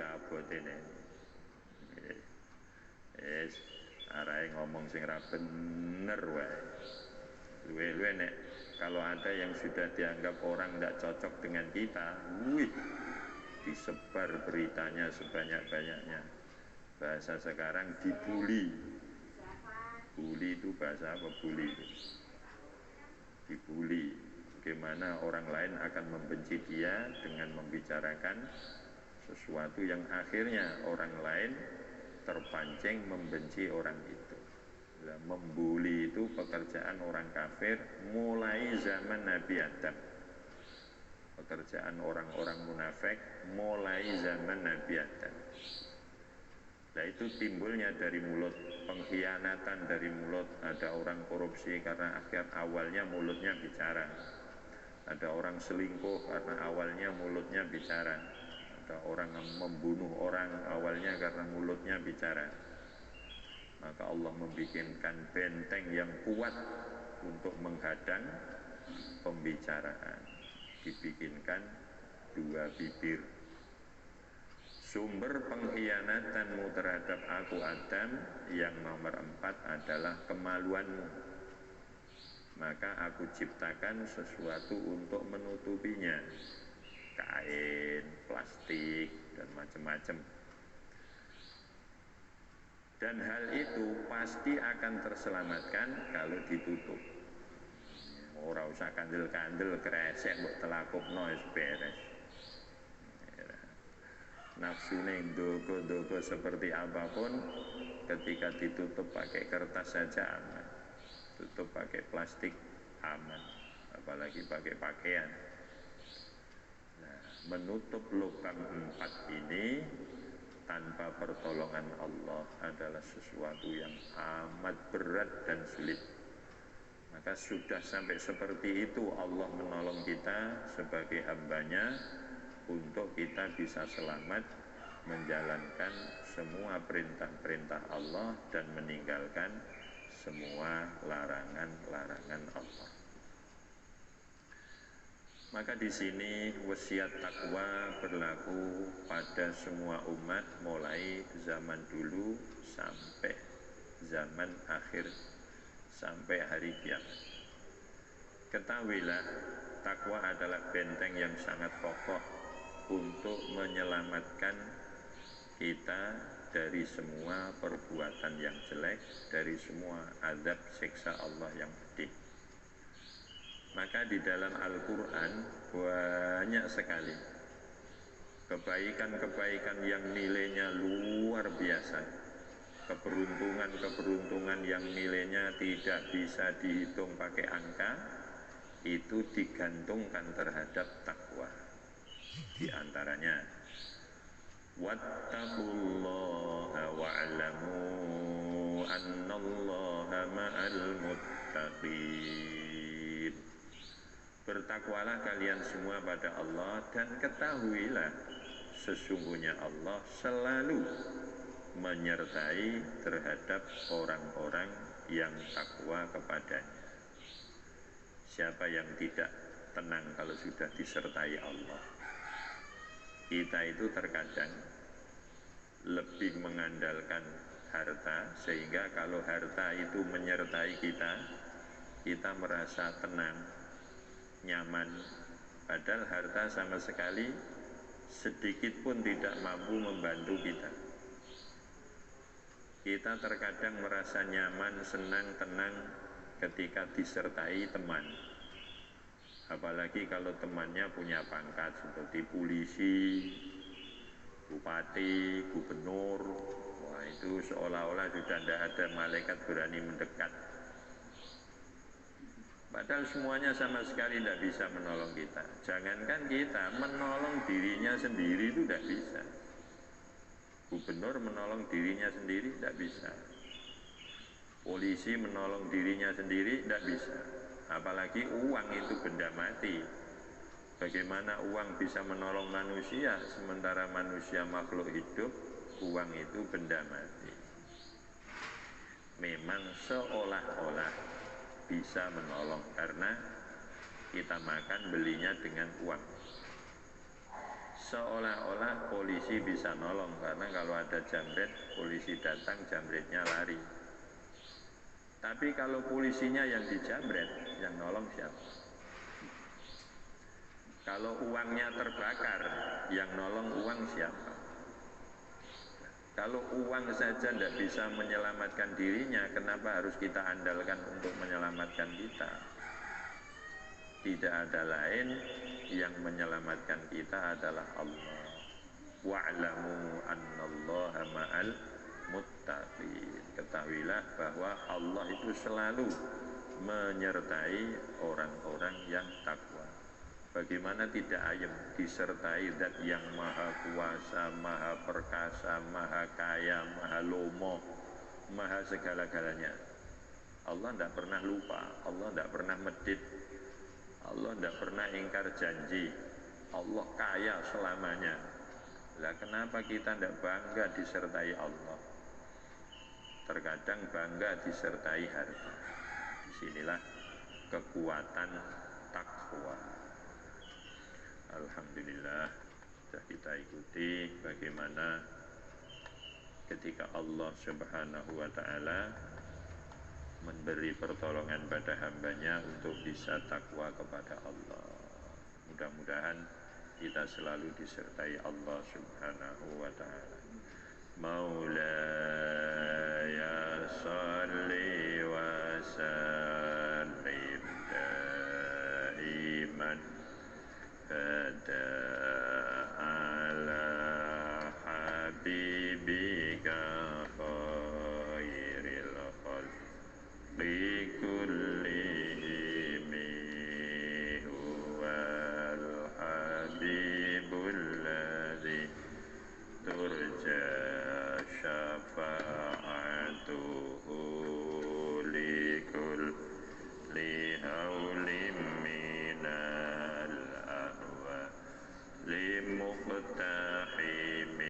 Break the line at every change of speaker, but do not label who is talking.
abote nek. Arahe ngomong sing ra bener wae. Luwe-luwe nek kalau ada yang sudah dianggap orang tidak cocok dengan kita, disebar beritanya sebanyak-banyaknya. Bahasa sekarang dibully. Bully itu bahasa apa? Bully itu dibully. Bagaimana orang lain akan membenci dia dengan membicarakan sesuatu yang akhirnya orang lain terpancing membenci orang itu. Nah, membuli itu pekerjaan orang kafir mulai zaman Nabi Adam. Pekerjaan orang-orang munafik mulai zaman Nabi Adam. Nah, itu timbulnya dari mulut, pengkhianatan dari mulut. Ada orang korupsi karena akhir awalnya mulutnya bicara. Ada orang selingkuh karena awalnya mulutnya bicara. Ada orang membunuh orang awalnya karena mulutnya bicara. Maka Allah membikinkan benteng yang kuat untuk menghadang pembicaraan. Dibikinkan dua bibir. Sumber pengkhianatanmu terhadap aku Adam yang nomor 4 adalah kemaluanmu. Maka aku ciptakan sesuatu untuk menutupinya. Kain, plastik, dan macam-macam. Dan hal itu pasti akan terselamatkan kalau ditutup. Ora usah kandel-kandel kresek mbok telakupno wis beres. Nafsune ndoko-ndoko seperti apapun ketika ditutup pakai kertas saja aman. Tutup pakai plastik aman, apalagi pakai pakaian. Nah, menutup lubang 4 ini tanpa pertolongan Allah adalah sesuatu yang amat berat dan sulit. Maka sudah sampai seperti itu Allah menolong kita sebagai hambanya untuk kita bisa selamat menjalankan semua perintah-perintah Allah dan meninggalkan semua larangan-larangan Allah. Maka di sini wasiat takwa berlaku pada semua umat mulai zaman dulu sampai zaman akhir sampai hari kiamat. Ketahuilah takwa adalah benteng yang sangat kokoh untuk menyelamatkan kita dari semua perbuatan yang jelek, dari semua azab siksa Allah yang pedih. Maka di dalam Al-Quran banyak sekali kebaikan-kebaikan yang nilainya luar biasa, keberuntungan-keberuntungan yang nilainya tidak bisa dihitung pakai angka, itu digantungkan terhadap takwa. Di antaranya wattaqullaha wa'lamu annallaha ma'al muttaqin. Bertakwalah kalian semua pada Allah dan ketahuilah sesungguhnya Allah selalu menyertai terhadap orang-orang yang takwa kepadanya. Siapa yang tidak tenang kalau sudah disertai Allah? Kita itu terkadang lebih mengandalkan harta, sehingga kalau harta itu menyertai kita, kita merasa tenang, nyaman, padahal harta sama sekali sedikit pun tidak mampu membantu kita. Kita terkadang merasa nyaman, senang, tenang ketika disertai teman, apalagi kalau temannya punya pangkat seperti polisi, bupati, gubernur. Wah, itu seolah-olah sudah tidak ada malaikat berani mendekat. Padahal semuanya sama sekali tidak bisa menolong kita. Jangankan kita, menolong dirinya sendiri itu tidak bisa. Gubernur menolong dirinya sendiri tidak bisa. Polisi menolong dirinya sendiri tidak bisa. Apalagi uang itu benda mati. Bagaimana uang bisa menolong manusia, sementara manusia makhluk hidup, uang itu benda mati. Memang seolah-olah bisa menolong karena kita makan belinya dengan uang. seolah-olah polisi bisa nolong, karena kalau ada jambret, polisi datang, jambretnya lari. Tapi kalau polisinya yang dijambret, yang nolong siapa? Kalau uangnya terbakar, yang nolong uang siapa? Kalau uang saja tidak bisa menyelamatkan dirinya, kenapa harus kita andalkan untuk menyelamatkan kita? Tidak ada lain yang menyelamatkan kita adalah Allah. Wa'lamu annallaha ma'al muttaqin. Ketahuilah bahwa Allah itu selalu menyertai orang-orang yang takwa. Bagaimana tidak ayem disertai zat yang maha kuasa, maha perkasa, maha kaya, maha lomo, maha segala-galanya. Allah tidak pernah lupa, Allah tidak pernah medit, Allah tidak pernah ingkar janji, Allah kaya selamanya. Lah kenapa kita tidak bangga disertai Allah? Terkadang bangga disertai harta. Disinilah kekuatan takwa. Alhamdulillah, sudah kita ikuti bagaimana ketika Allah Subhanahu wa ta'ala memberi pertolongan pada hambanya untuk bisa takwa kepada Allah. Mudah-mudahan kita selalu disertai Allah Subhanahu wa ta'ala. Maulaya salli wa sallim daiman bada ala habibika khairil khalqi kullihim huwal habibul ladzi turja syafa'atuhu likul li